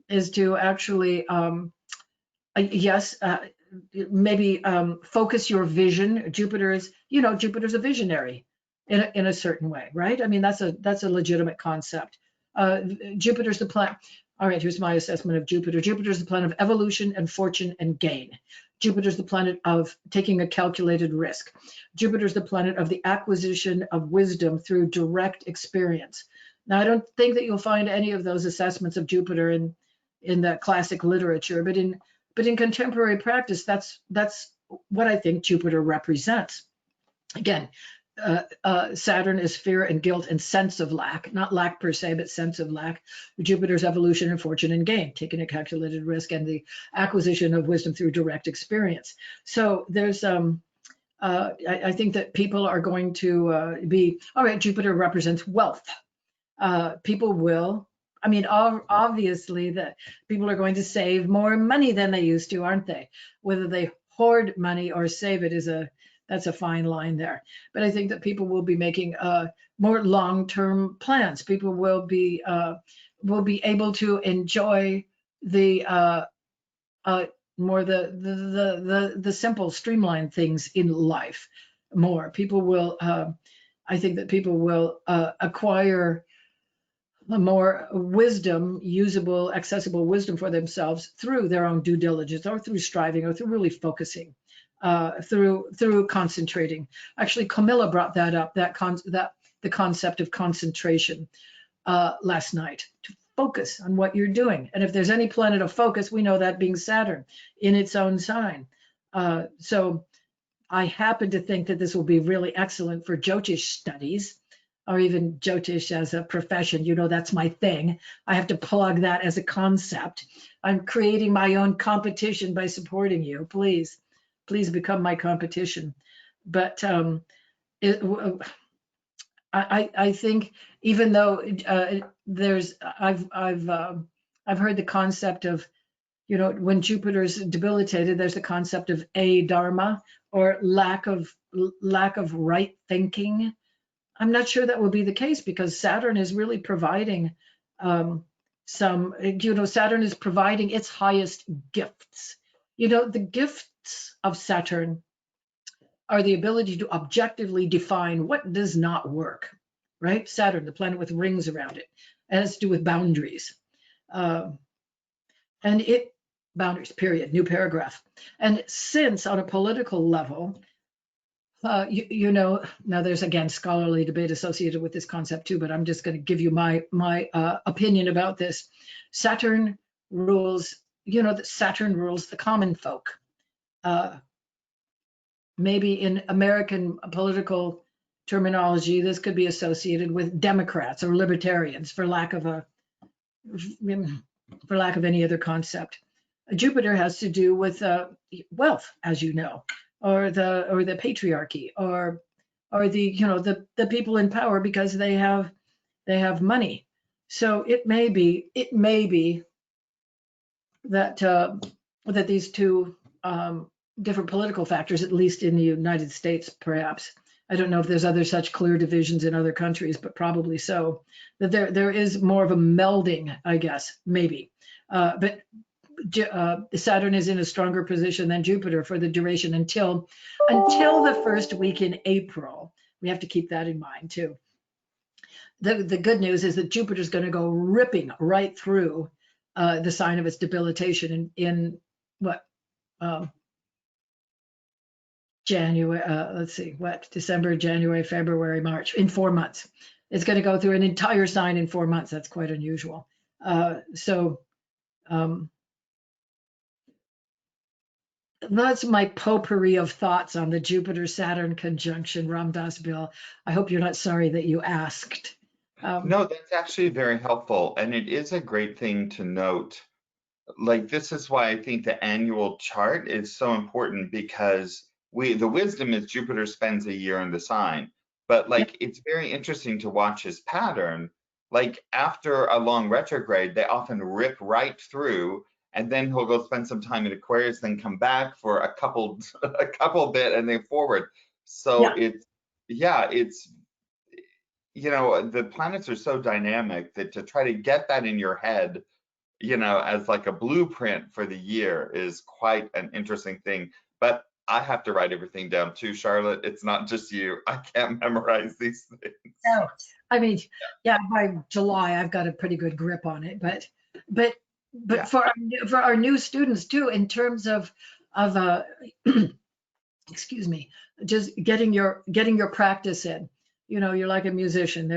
S1: maybe focus your vision. Jupiter's a visionary in a certain way, right? I mean, that's a legitimate concept. Jupiter's the planet. All right, here's my assessment of Jupiter. Jupiter's the planet of evolution and fortune and gain. Jupiter's the planet of taking a calculated risk. Jupiter's the planet of the acquisition of wisdom through direct experience. Now, I don't think that you'll find any of those assessments of Jupiter in the classic literature, but in But in contemporary practice, that's what I think Jupiter represents. Again, Saturn is fear and guilt and sense of lack, not lack per se, but sense of lack. Jupiter's evolution and fortune and gain, taking a calculated risk and the acquisition of wisdom through direct experience. So there's, I think that people are going to be, all right, Jupiter represents wealth. People will, I mean, obviously that people are going to save more money than they used to, aren't they? Whether they hoard money or save it that's a fine line there. But I think that people will be making more long-term plans. People will be able to enjoy the more the simple, streamlined things in life more. People will, I think that people will acquire more wisdom, usable, accessible wisdom for themselves through their own due diligence or through striving or through really focusing, through concentrating. Actually, Camilla brought that up, the concept of concentration last night, to focus on what you're doing. And if there's any planet of focus, we know that being Saturn in its own sign. So I happen to think that this will be really excellent for Jyotish studies, or even Jyotish as a profession. You know, that's my thing. I have to plug that as a concept. I'm creating my own competition by supporting you. Please become my competition. But I think, even though I've heard the concept of, you know, when Jupiter's debilitated, there's the concept of a-dharma, or lack of right thinking. I'm not sure that will be the case, because Saturn is really providing Saturn is providing its highest gifts. You know, the gifts of Saturn are the ability to objectively define what does not work, right? Saturn, the planet with rings around it, and it's to do with boundaries. Boundaries, period, new paragraph. And since on a political level, you know, now there's again scholarly debate associated with this concept too, but I'm just going to give you my opinion about this. Saturn rules, you know, that Saturn rules the common folk. Maybe in American political terminology, this could be associated with Democrats or libertarians, for lack of any other concept. Jupiter has to do with wealth, as you know, or the patriarchy, or the, you know, the people in power, because they have money. So it may be that that these two different political factors, at least in the United States, perhaps. I don't know if there's other such clear divisions in other countries, but probably so. That there is more of a melding, I guess, maybe. But Saturn is in a stronger position than Jupiter for the duration until the first week in April. We have to keep that in mind too. The good news is that Jupiter is going to go ripping right through the sign of its debilitation in what? January, let's see, December, January, February, March, in 4 months. It's going to go through an entire sign in 4 months. That's quite unusual. That's my potpourri of thoughts on the Jupiter-Saturn conjunction, Ramdas Bill. I hope you're not sorry that you asked.
S2: No, that's actually very helpful. And it is a great thing to note. Like, this is why I think the annual chart is so important, because the wisdom is Jupiter spends a year in the sign, but like, it's very interesting to watch his pattern. Like, after a long retrograde, they often rip right through, and then he'll go spend some time in Aquarius, then come back for a couple bit, and then forward. So it's, you know, the planets are so dynamic that to try to get that in your head, you know, as like a blueprint for the year is quite an interesting thing. But I have to write everything down too, Charlotte. It's not just you. I can't memorize these things.
S1: No, I mean, by July, I've got a pretty good grip on it. But for our new students too, in terms of excuse me, just getting your practice in. You know, you're like a musician.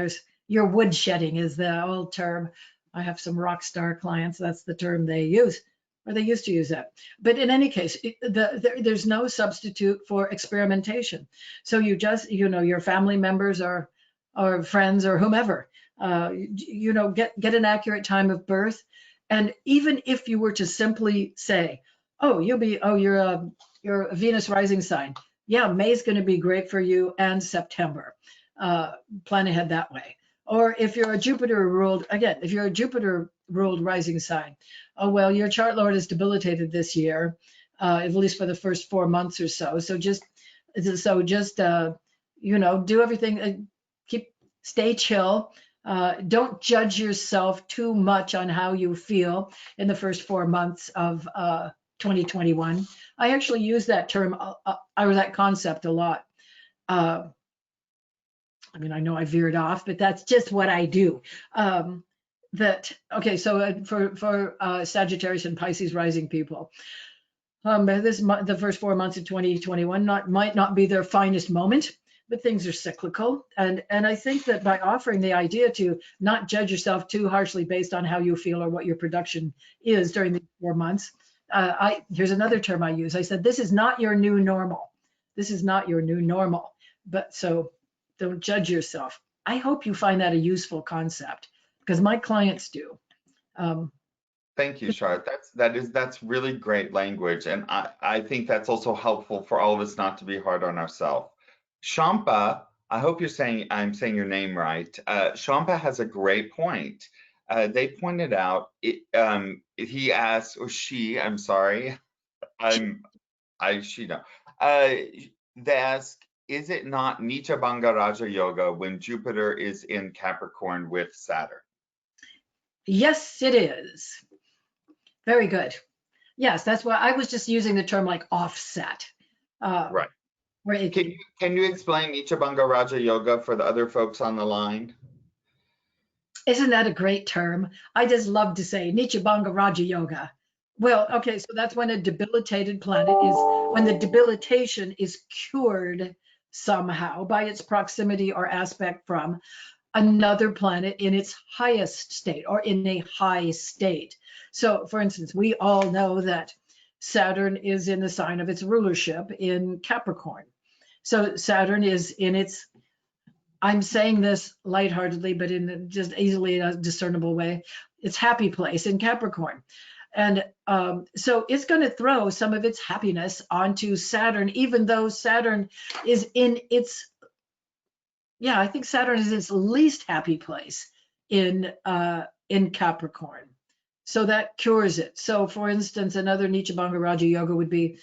S1: Your woodshedding is the old term. I have some rock star clients. That's the term they use. or they used to use that. But in any case, there's no substitute for experimentation. So you just, your family members or friends or whomever, get an accurate time of birth. And even if you were to simply say, oh, you're a Venus rising sign. Yeah, May's going to be great for you, and September. Plan ahead that way. Or if you're a Jupiter ruled rising sign, oh, well, your chart lord is debilitated this year, at least for the first 4 months or so. So just do everything, stay chill. Don't judge yourself too much on how you feel in the first 4 months of 2021. I actually use that term or that concept a lot. I mean, I know I veered off, but that's just what I do. So for Sagittarius and Pisces rising people, the first 4 months of 2021 might not be their finest moment, but things are cyclical. And I think that by offering the idea to not judge yourself too harshly based on how you feel or what your production is during the 4 months, here's another term I use. I said, this is not your new normal. This is not your new normal. But so don't judge yourself. I hope you find that a useful concept, because my clients do.
S2: Thank you, Charlotte. That's really great language. And I think that's also helpful for all of us not to be hard on ourselves. Shampa, I hope I'm saying your name right. Shampa has a great point. They pointed out, he asked, or she, I'm sorry, she no. They ask, is it not Ichibanga Raja Yoga when Jupiter is in Capricorn with Saturn?
S1: Yes, it is. Very good. Yes, that's why I was just using the term like offset.
S2: Right. Can you explain Ichibanga Raja Yoga for the other folks on the line?
S1: Isn't that a great term? I just love to say Ichibanga Raja Yoga. Well, okay, so that's when a debilitated planet when the debilitation is cured somehow by its proximity or aspect from another planet in its highest state or in a high state. So, for instance, we all know that Saturn is in the sign of its rulership in Capricorn. So Saturn is in its, I'm saying this lightheartedly, but in just easily a discernible way, its happy place in Capricorn. And so it's going to throw some of its happiness onto Saturn, even though Saturn is in its, I think Saturn is its least happy place in Capricorn. So that cures it. So for instance, another Ichibanga Raja Yoga would be,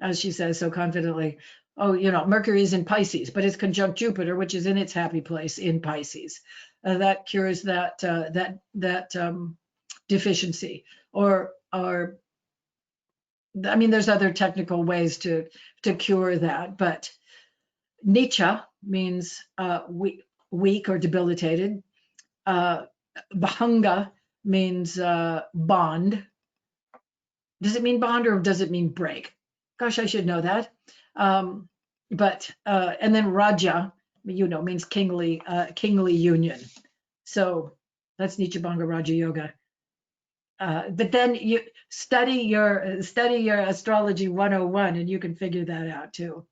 S1: as she says so confidently, Mercury is in Pisces, but it's conjunct Jupiter, which is in its happy place in Pisces. That cures that deficiency. Or I mean, there's other technical ways to cure that, but neecha means weak or debilitated. Bhanga means bond. Does it mean bond or does it mean break? Gosh, I should know that. But and then Raja, means kingly union. So that's Ichibanga Raja Yoga. But then you study your Astrology 101 and you can figure that out too.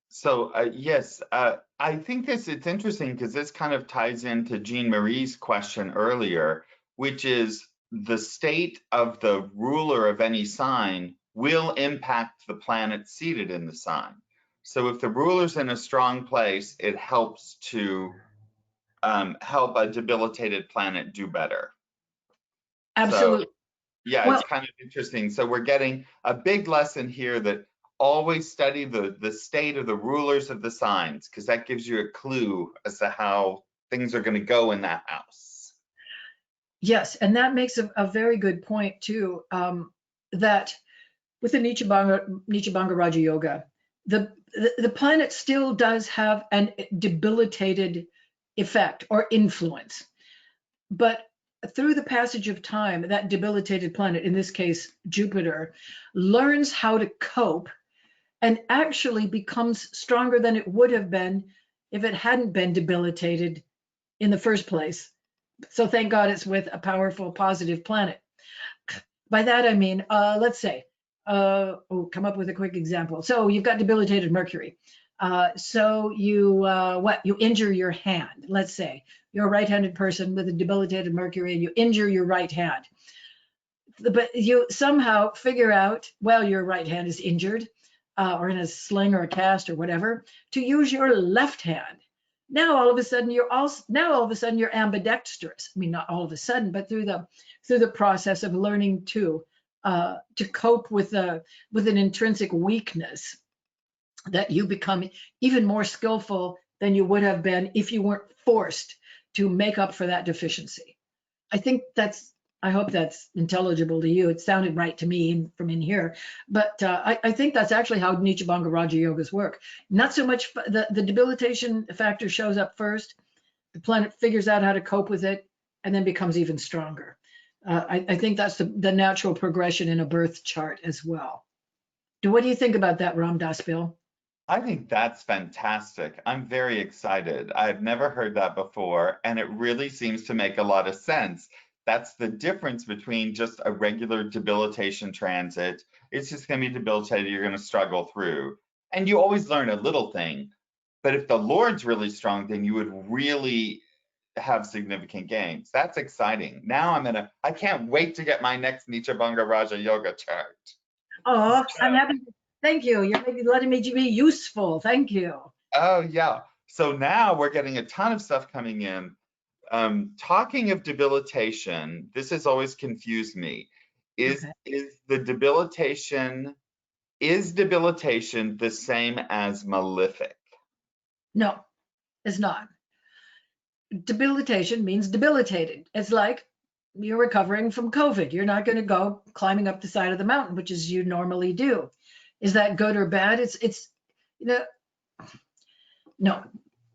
S2: So yes, I think it's interesting because this kind of ties into Jean Marie's question earlier, which is the state of the ruler of any sign will impact the planet seated in the sign. So if the ruler's in a strong place, it helps to help a debilitated planet do better.
S1: Absolutely.
S2: So, yeah, it's kind of interesting. So we're getting a big lesson here that always study the state of the rulers of the signs, because that gives you a clue as to how things are going to go in that house.
S1: Yes, and that makes a very good point too, that with the Ichibanga Raja Yoga, the planet still does have an debilitated effect or influence. But through the passage of time, that debilitated planet, in this case, Jupiter, learns how to cope and actually becomes stronger than it would have been if it hadn't been debilitated in the first place So thank God it's with a powerful positive planet. By that I mean, let's say, come up with a quick example. So you've got debilitated Mercury. So you you injure your hand. Let's say you're a right-handed person with a debilitated Mercury, and you injure your right hand. But you somehow figure out, well, your right hand is injured, or in a sling or a cast or whatever, to use your left hand. Now all of a sudden you're ambidextrous. I mean, not all of a sudden, but through the process of learning to cope with an intrinsic weakness, that you become even more skillful than you would have been if you weren't forced to make up for that deficiency. I hope that's intelligible to you. It sounded right to me from in here, but I think that's actually how Ichibanga Raja Yogas work. Not so much the debilitation factor shows up first, the planet figures out how to cope with it, and then becomes even stronger. I think that's the natural progression in a birth chart as well. What do you think about that, Ram Das Bill?
S2: I think that's fantastic. I'm very excited. I've never heard that before, and it really seems to make a lot of sense. That's the difference between just a regular debilitation transit. It's just going to be debilitated. You're going to struggle through. And you always learn a little thing. But if the Lord's really strong, then you would really have significant gains. That's exciting. Now I can't wait to get my next Ichibanga Raja Yoga chart.
S1: Oh, I'm happy. Thank you. You're letting me be useful. Thank you.
S2: Oh, yeah. So now we're getting a ton of stuff coming in. Talking of debilitation, this has always confused me. Is debilitation the same as malefic?
S1: No, it's not. Debilitation means debilitated. It's like you're recovering from COVID. You're not going to go climbing up the side of the mountain, which is you normally do. Is that good or bad? It's no.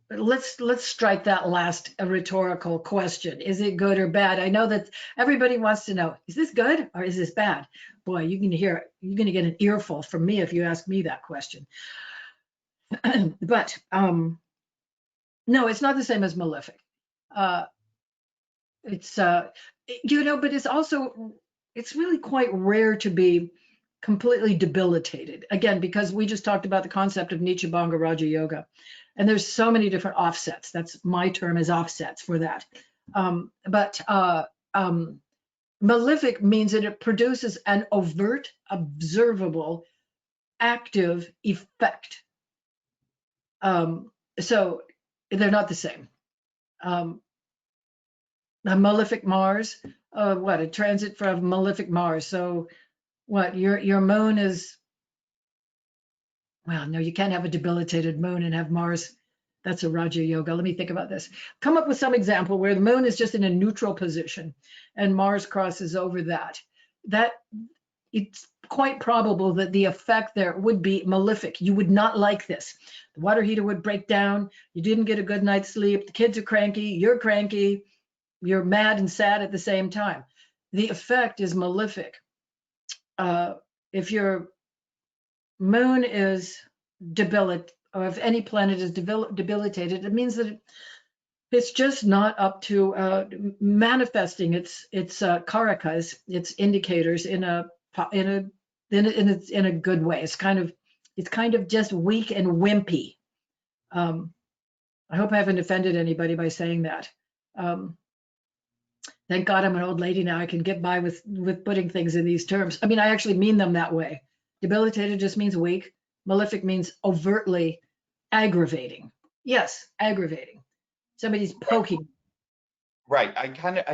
S1: Let's strike that last rhetorical question. Is it good or bad? I know that everybody wants to know, is this good or is this bad? Boy, you're going to get an earful from me if you ask me that question. But no, it's not the same as malefic. It's but it's really quite rare to be completely debilitated. Again, because we just talked about the concept of Ichibanga Raja Yoga, and there's so many different offsets. That's my term, is offsets for that. Malefic means that it produces an overt, observable, active effect. So they're not the same. A malefic Mars, a transit from malefic Mars. So what, your moon is, well, no, you can't have a debilitated moon and have Mars. That's a Raja Yoga. Let me think about this. Come up with some example where the moon is just in a neutral position and Mars crosses over that. It's quite probable that the effect there would be malefic. You would not like this. The water heater would break down. You didn't get a good night's sleep. The kids are cranky. You're mad and sad at the same time. The effect is malefic. If your moon is debilitated, or if any planet is debilitated, it means that it's just not up to manifesting its karakas, its indicators in a good way. It's kind of just weak and wimpy. I hope I haven't offended anybody by saying that. Thank God I'm an old lady now. I can get by with putting things in these terms. I mean, I actually mean them that way. Debilitated just means weak. Malefic means overtly aggravating. Yes, aggravating. Somebody's poking.
S2: Right. I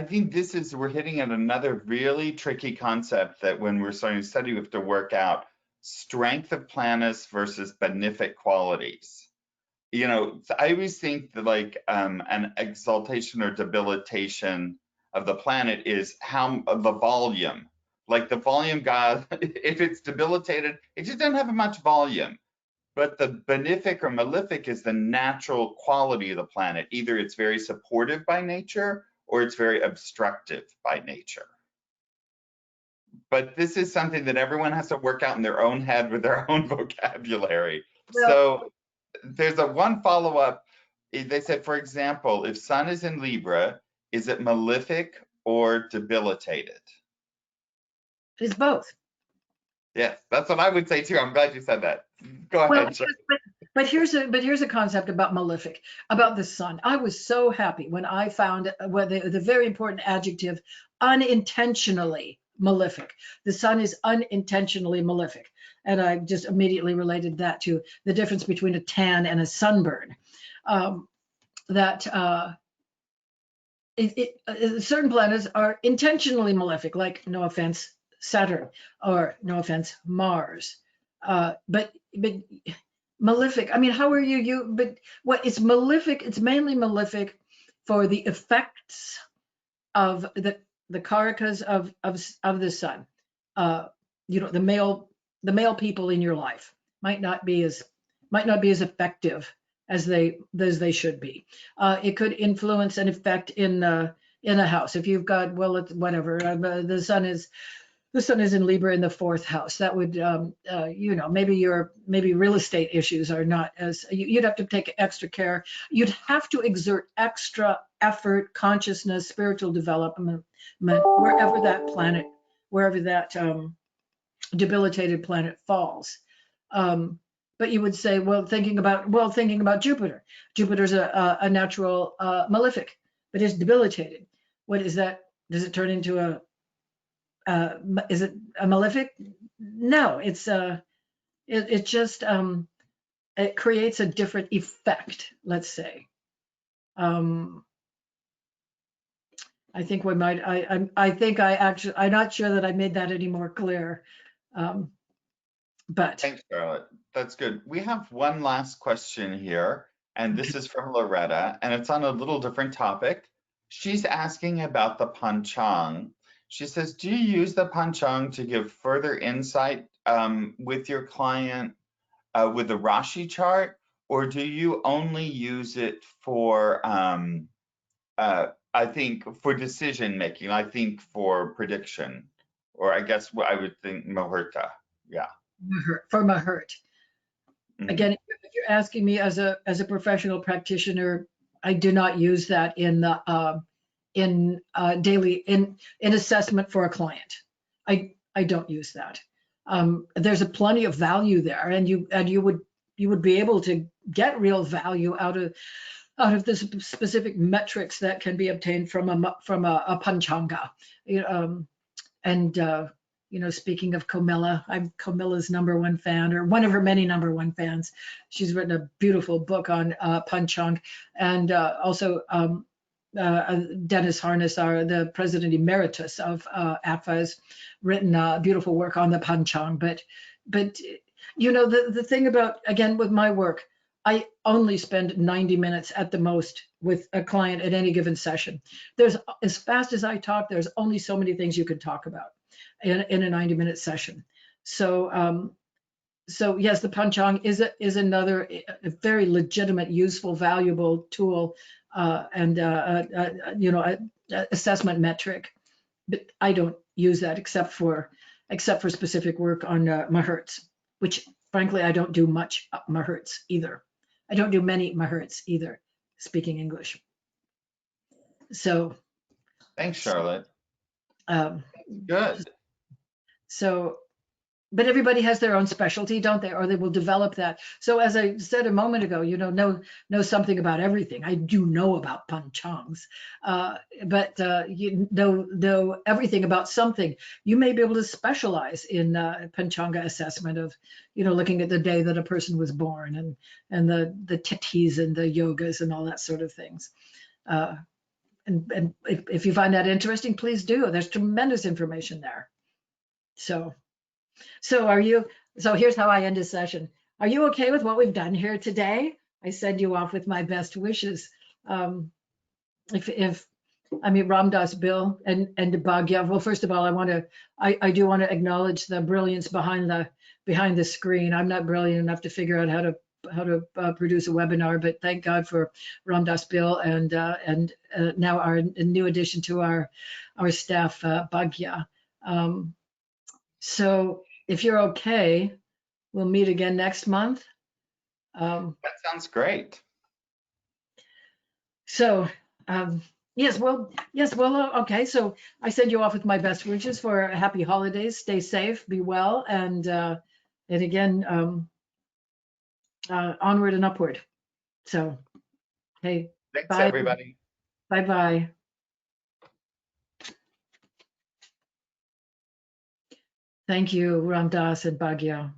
S2: think we're hitting at another really tricky concept that when we're starting to study, we have to work out strength of planets versus benefic qualities. I always think that an exaltation or debilitation of the planet is the volume. Like the volume god, if it's debilitated, it just doesn't have much volume. But the benefic or malefic is the natural quality of the planet. Either it's very supportive by nature or it's very obstructive by nature. But this is something that everyone has to work out in their own head with their own vocabulary. Well, so there's one follow-up. They said, for example, if Sun is in Libra, Is it malefic or debilitated?
S1: It's both.
S2: Yes, that's what I would say too. I'm glad you said that. Go
S1: Well,
S2: ahead, Charlotte.
S1: but here's a concept about malefic, about the sun. I was so happy when I found the very important adjective, unintentionally malefic. The sun is unintentionally malefic, and I just immediately related that to the difference between a tan and a sunburn. That certain planets are intentionally malefic, like, no offense, Saturn, or no offense, Mars. But malefic, I mean, how are but what it's malefic, it's mainly malefic for the effects of the karakas of the sun. The male people in your life might not be as effective as they should be. It could influence an effect in a house. If you've got, well, it's whatever, the sun is in Libra in the 4th house. That would, maybe real estate issues are not as, you'd have to take extra care. You'd have to exert extra effort, consciousness, spiritual development, wherever that debilitated planet falls. But you would say, well, thinking about Jupiter. Jupiter's a natural malefic, but it's debilitated. What is that? Does it turn into is it a malefic? No, it just it creates a different effect, let's say. I think we might. I'm not sure that I made that any more clear. But
S2: Thanks, Charlotte. That's good. We have one last question here, and this is from Loretta, and it's on a little different topic. She's asking about the panchang. She says, do you use the panchang to give further insight with your client with the Rashi chart, or do you only use it for, I think, for decision making, I think for prediction, or I guess what I would think Muhurta, yeah.
S1: For Mahurt.
S2: Mhm.
S1: Again, if you're asking me as a professional practitioner, I do not use that in the daily in assessment for a client. I don't use that. There's a plenty of value there, and you would be able to get real value out of the specific metrics that can be obtained from a panchanga. Speaking of Comilla, I'm Comilla's #1 fan, or one of her many #1 fans. She's written a beautiful book on Panchang, and also Dennis Harness, the president emeritus of ACVA, has written beautiful work on the Panchang. But the thing about, again, with my work, I only spend 90 minutes at the most with a client at any given session. There's, as fast as I talk, there's only so many things you can talk about in a 90-minute session. So yes, the panchang is another very legitimate, useful, valuable tool and assessment metric. But I don't use that except for specific work on Mahertz, which frankly I don't do much Mahertz either. I don't do many Mahertz either, speaking English. So
S2: thanks, Charlotte. Good.
S1: So, but everybody has their own specialty, don't they? Or they will develop that. So as I said a moment ago, know something about everything. I do know about panchangs, but you know everything about something. You may be able to specialize in panchanga assessment of, looking at the day that a person was born and the tithis and the yogas and all that sort of things. And if you find that interesting, please do. There's tremendous information there. So here's how I end a session. Are you okay with what we've done here today? I send you off with my best wishes. If Ram Dass Bill and Bhagya, well, first of all, I do want to acknowledge the brilliance behind the screen. I'm not brilliant enough to figure out how to produce a webinar, but thank God for Ram Dass Bill and now our new addition to our staff, Bhagya. So if you're okay, we'll meet again next month.
S2: That sounds great.
S1: So, Yes, well, okay. So I send you off with my best wishes for happy holidays. Stay safe, be well, and again, onward and upward. So, hey,
S2: Thanks,
S1: bye,
S2: everybody.
S1: bye, bye. Thank you, Ram Dass and Bhagya.